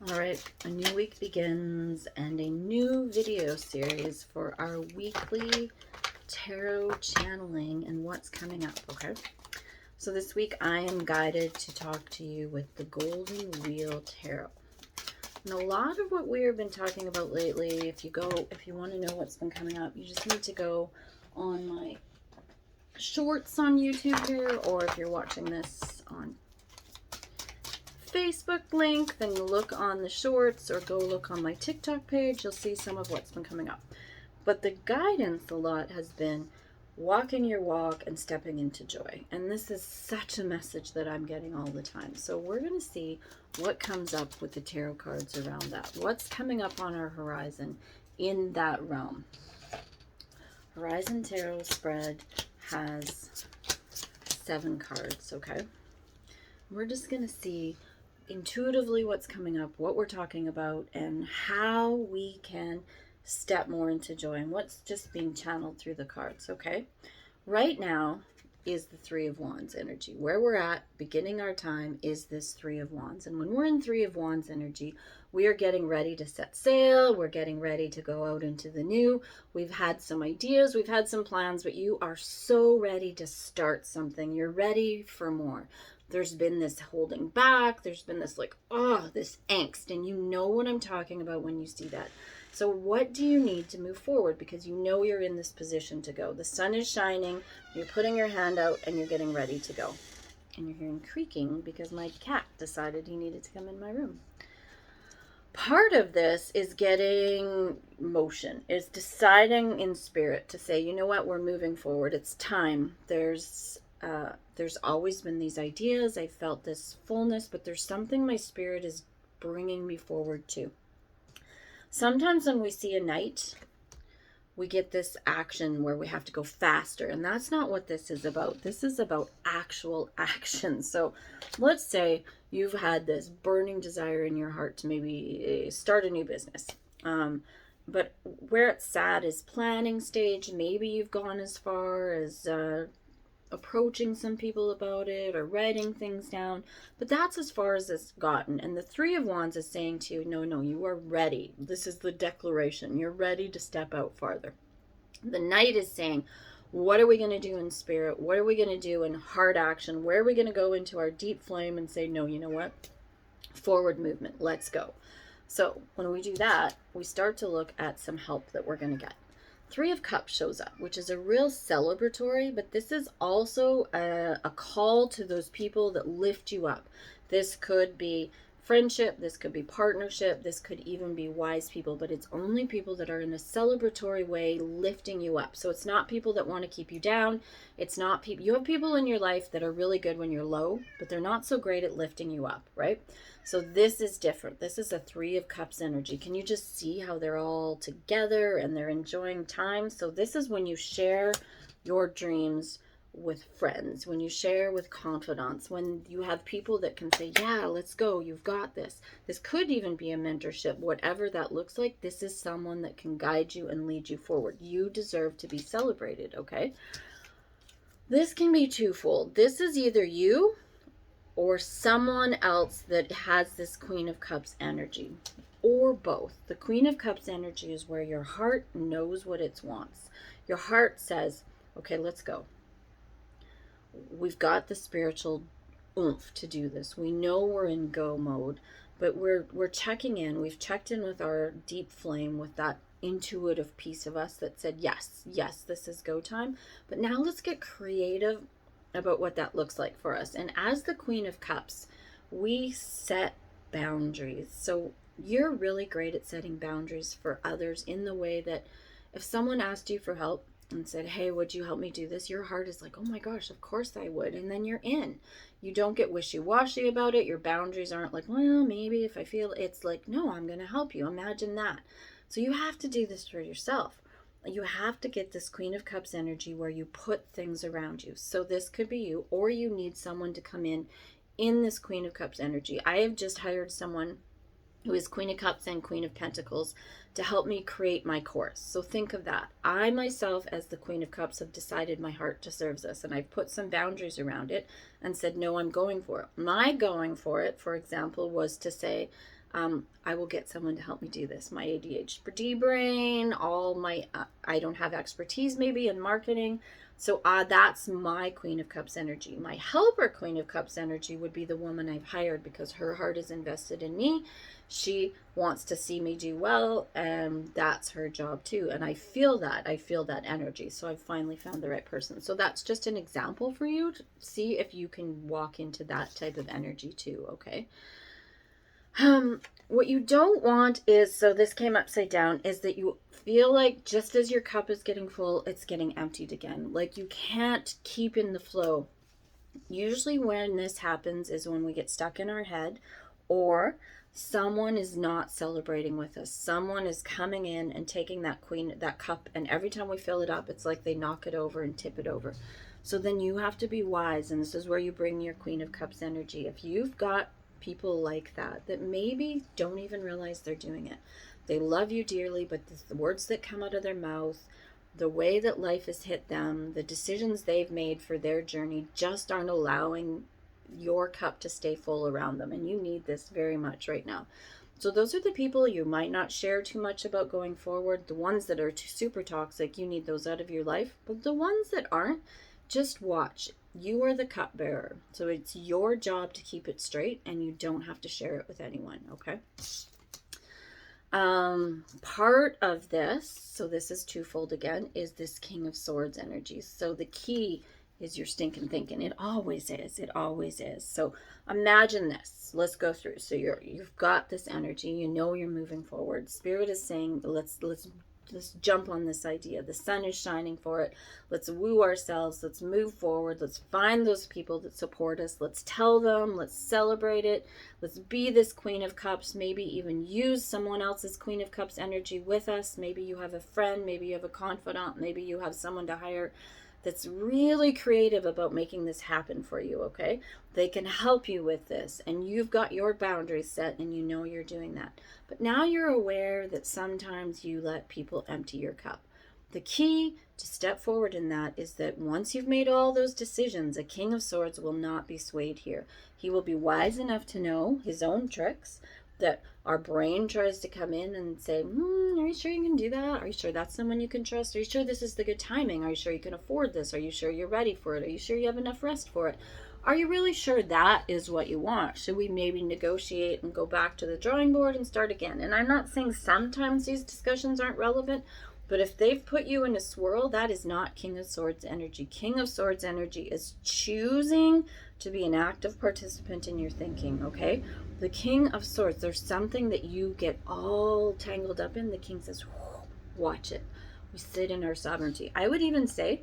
All right, a new week begins and a new video series for our weekly tarot channeling and what's coming up, okay? So this week I am guided to talk to you with the Golden Wheel Tarot. And a lot of what we've been talking about lately, if you want to know what's been coming up, you just need to go on my shorts on YouTube here, or if you're watching this on Facebook link, then look on the shorts or go look on my TikTok page. You'll see some of what's been coming up. But the guidance a lot has been walking your walk and stepping into joy. And this is such a message that I'm getting all the time. So we're going to see what comes up with the tarot cards around that. What's coming up on our horizon in that realm. Horizon Tarot spread has 7 cards, okay? We're just going to see intuitively what's coming up, what we're talking about, and how we can step more into joy and what's just being channeled through the cards, okay? Right now is the Three of Wands energy. Where we're at, beginning our time, is this Three of Wands. And when we're in Three of Wands energy, we are getting ready to set sail. We're getting ready to go out into the new. We've had some ideas, we've had some plans, but you are so ready to start something. You're ready for more. There's been this holding back. There's been this this angst. And you know what I'm talking about when you see that. So what do you need to move forward? Because you know you're in this position to go. The sun is shining. You're putting your hand out and you're getting ready to go. And you're hearing creaking because my cat decided he needed to come in my room. Part of this is getting motion, is deciding in spirit to say, you know what, we're moving forward. It's time. There's always been these ideas. I felt this fullness, but there's something my spirit is bringing me forward to. Sometimes when we see a knight, we get this action where we have to go faster, and that's not what this is about. This is about actual action. So let's say you've had this burning desire in your heart to maybe start a new business. But where it's at is planning stage. Maybe you've gone as far as approaching some people about it or writing things down, but that's as far as it's gotten. And the Three of Wands is saying to you, no, you are ready. This is the declaration. You're ready to step out farther. The Knight is saying, what are we going to do in spirit? What are we going to do in hard action? Where are we going to go into our deep flame and say, no, you know what? Forward movement. Let's go. So when we do that, we start to look at some help that we're going to get. Three of Cups shows up, which is a real celebratory, but this is also a call to those people that lift you up. This could be friendship, this could be partnership, this could even be wise people, but it's only people that are in a celebratory way lifting you up. So it's not people that want to keep you down. It's not people. You have people in your life that are really good when you're low, but they're not so great at lifting you up, right? So this is different. This is a Three of Cups energy. Can you just see how they're all together and they're enjoying time? So this is when you share your dreams with friends, when you share with confidants, when you have people that can say, yeah, let's go, you've got this. This could even be a mentorship, whatever that looks like. This is someone that can guide you and lead you forward. You deserve to be celebrated, okay? This can be twofold. This is either you or someone else that has this Queen of Cups energy, or both. The Queen of Cups energy is where your heart knows what it wants. Your heart says, okay, let's go. We've got the spiritual oomph to do this. We know we're in go mode, but we're checking in. We've checked in with our deep flame, with that intuitive piece of us that said, yes, this is go time. But now let's get creative about what that looks like for us. And as the Queen of Cups, we set boundaries. So you're really great at setting boundaries for others in the way that if someone asked you for help and said, hey, would you help me do this? Your heart is like, oh my gosh, of course I would. And then you're in. You don't get wishy-washy about it. Your boundaries aren't like, well, maybe if I feel. It's like, no, I'm going to help you. Imagine that. So you have to do this for yourself. You have to get this Queen of Cups energy where you put things around you. So this could be you, or you need someone to come in this Queen of Cups energy. I have just hired someone who is Queen of Cups and Queen of Pentacles to help me create my course. So think of that. I myself, as the Queen of Cups, have decided my heart deserves this, and I've put some boundaries around it and said, no, I'm going for it. My going for it, for example, was to say, I will get someone to help me do this. My ADHD brain, all my, I don't have expertise maybe in marketing. So that's my Queen of Cups energy. My helper Queen of Cups energy would be the woman I've hired, because her heart is invested in me. She wants to see me do well, and that's her job too. And I feel that. I feel that energy. So I've finally found the right person. So that's just an example for you to see if you can walk into that type of energy too, okay? What you don't want is, so this came upside down, is that you feel like just as your cup is getting full, it's getting emptied again. Like you can't keep in the flow. Usually when this happens is when we get stuck in our head, or someone is not celebrating with us. Someone is coming in and taking that cup, and every time we fill it up, it's like they knock it over and tip it over. So then you have to be wise, and this is where you bring your Queen of Cups energy. If you've got people like that maybe don't even realize they're doing it, they love you dearly, but the words that come out of their mouth, the way that life has hit them, the decisions they've made for their journey just aren't allowing your cup to stay full around them. And you need this very much right now. So those are the people you might not share too much about going forward. The ones that are super toxic, you need those out of your life. But the ones that aren't, just watch. You are the cupbearer. So it's your job to keep it straight, and you don't have to share it with anyone, okay? Part of this, so this is twofold again, is this King of Swords energy. So the key is your stinking thinking. It always is. It always is. So imagine this. Let's go through. So you've got this energy. You know you're moving forward. Spirit is saying, let's jump on this idea. The sun is shining for it. Let's woo ourselves. Let's move forward. Let's find those people that support us. Let's tell them. Let's celebrate it. Let's be this Queen of Cups. Maybe even use someone else's Queen of Cups energy with us. Maybe you have a friend. Maybe you have a confidant. Maybe you have someone to hire that's really creative about making this happen for you, okay? They can help you with this, and you've got your boundaries set, and you know you're doing that. But now you're aware that sometimes you let people empty your cup. The key to step forward in that is that once you've made all those decisions, a King of Swords will not be swayed here. He will be wise enough to know his own tricks, that our brain tries to come in and say, are you sure you can do that? Are you sure that's someone you can trust? Are you sure this is the good timing? Are you sure you can afford this? Are you sure you're ready for it? Are you sure you have enough rest for it? Are you really sure that is what you want? Should we maybe negotiate and go back to the drawing board and start again? And I'm not saying sometimes these discussions aren't relevant, but if they've put you in a swirl, that is not King of Swords energy. King of Swords energy is choosing to be an active participant in your thinking, okay? The King of Swords, there's something that you get all tangled up in. The King says, watch it. We sit in our sovereignty. I would even say,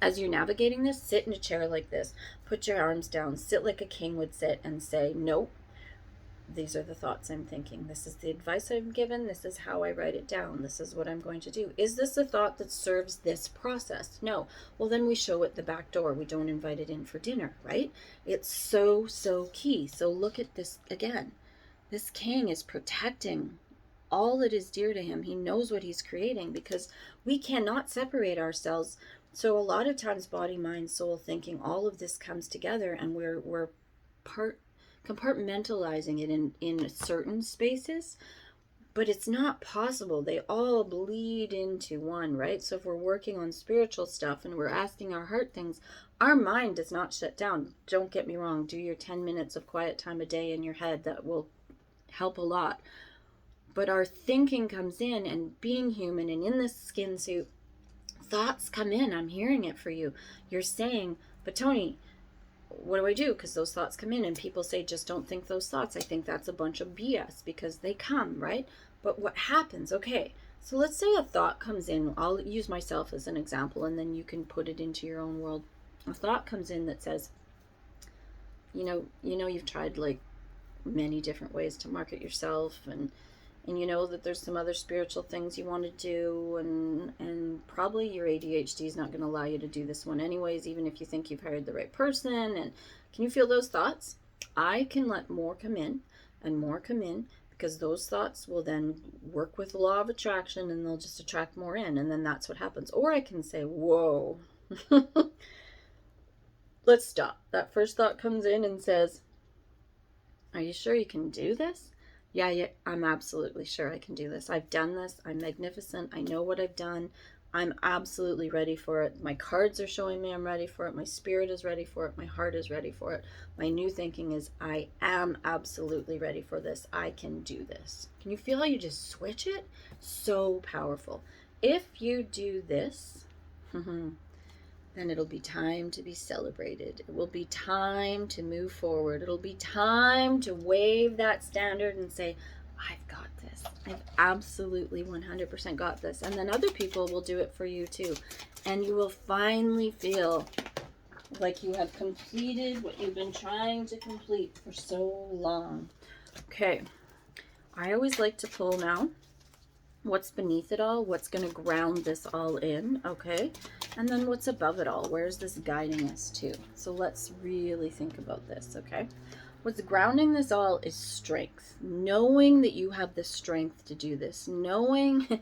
as you're navigating this, sit in a chair like this. Put your arms down. Sit like a king would sit and say, nope. These are the thoughts I'm thinking. This is the advice I'm given. This is how I write it down. This is what I'm going to do. Is this a thought that serves this process? No. Well, then we show it the back door. We don't invite it in for dinner, right? It's so, so key. So look at this again. This king is protecting all that is dear to him. He knows what he's creating, because we cannot separate ourselves. So a lot of times body, mind, soul, thinking, all of this comes together, and we're compartmentalizing it in certain spaces, but it's not possible. They all bleed into one, right? So if we're working on spiritual stuff and we're asking our heart things, our mind does not shut down. Don't get me wrong. Do your 10 minutes of quiet time a day in your head. That will help a lot. But our thinking comes in, and being human and in this skin suit, thoughts come in. I'm hearing it for you. You're saying, but Tony, what do I do? Because those thoughts come in, and people say, just don't think those thoughts. I think that's a bunch of BS, because they come, right? But what happens? Okay, so let's say a thought comes in. I'll use myself as an example, and then you can put it into your own world. A thought comes in that says, you've tried like many different ways to market yourself, and you know that there's some other spiritual things you want to do, and probably your ADHD is not going to allow you to do this one anyways, even if you think you've hired the right person. And can you feel those thoughts? I can let more come in and more come in, because those thoughts will then work with the law of attraction, and they'll just attract more in, and then that's what happens. Or I can say, whoa, let's stop. That first thought comes in and says, are you sure you can do this? Yeah, I'm absolutely sure I can do this. I've done this. I'm magnificent. I know what I've done. I'm absolutely ready for it. My cards are showing me I'm ready for it. My spirit is ready for it. My heart is ready for it. My new thinking is I am absolutely ready for this. I can do this. Can you feel how you just switch it? So powerful. If you do this, then it'll be time to be celebrated. It will be time to move forward. It'll be time to wave that standard and say, I've got this. I've absolutely 100% got this. And then other people will do it for you too. And you will finally feel like you have completed what you've been trying to complete for so long. Okay. I always like to pull now what's beneath it all, what's going to ground this all in, okay? And then what's above it all, where's this guiding us to? So let's really think about this, okay? What's grounding this all is strength. Knowing that you have the strength to do this. Knowing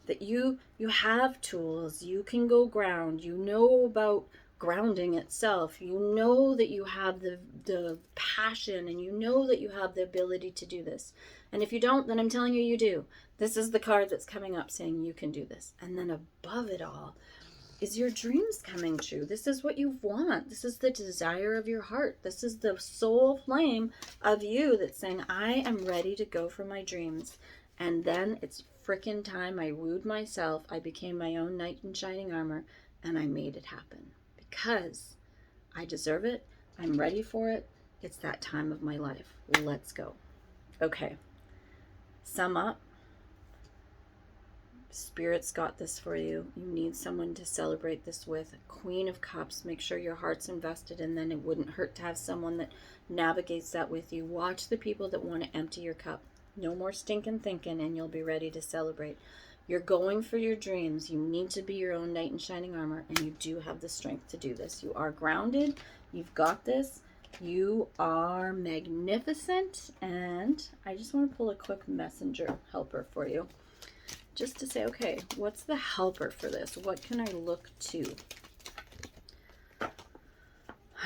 that you have tools. You can go ground. You know about grounding itself. You know that you have the passion, and you know that you have the ability to do this. And if you don't, then I'm telling you, you do. This is the card that's coming up saying you can do this. And then above it all is your dreams coming true. This is what you want. This is the desire of your heart. This is the soul flame of you that's saying, I am ready to go for my dreams. And then it's frickin' time. I wooed myself. I became my own knight in shining armor, and I made it happen because I deserve it. I'm ready for it. It's that time of my life. Let's go. Okay. Sum up. Spirit's got this for you. You need someone to celebrate this with. Queen of Cups. Make sure your heart's invested, and then it wouldn't hurt to have someone that navigates that with you. Watch the people that want to empty your cup. No more stinking thinking, and you'll be ready to celebrate. You're going for your dreams. You need to be your own knight in shining armor, and you do have the strength to do this. You are grounded. You've got this. You are magnificent, and I just want to pull a quick messenger helper for you. Just to say, okay, what's the helper for this? What can I look to?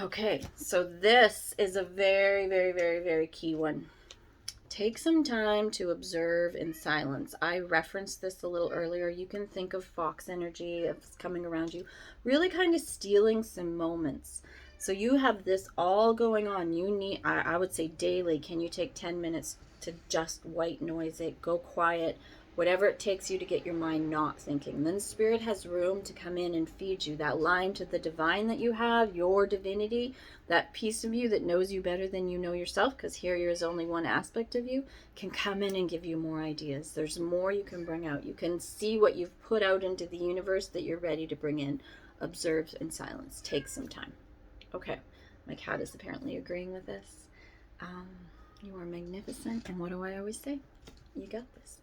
Okay, so this is a very, very, very, very key one. Take some time to observe in silence. I referenced this a little earlier. You can think of fox energy of coming around you, really kind of stealing some moments. So you have this all going on. You need, I would say daily, can you take 10 minutes to just white noise it, go quiet, whatever it takes you to get your mind not thinking. Then Spirit has room to come in and feed you that line to the divine that you have, your divinity, that piece of you that knows you better than you know yourself, because here is only one aspect of you, can come in and give you more ideas. There's more you can bring out. You can see what you've put out into the universe that you're ready to bring in. Observe in silence. Take some time. Okay, my cat is apparently agreeing with this. You are magnificent, and what do I always say? You got this.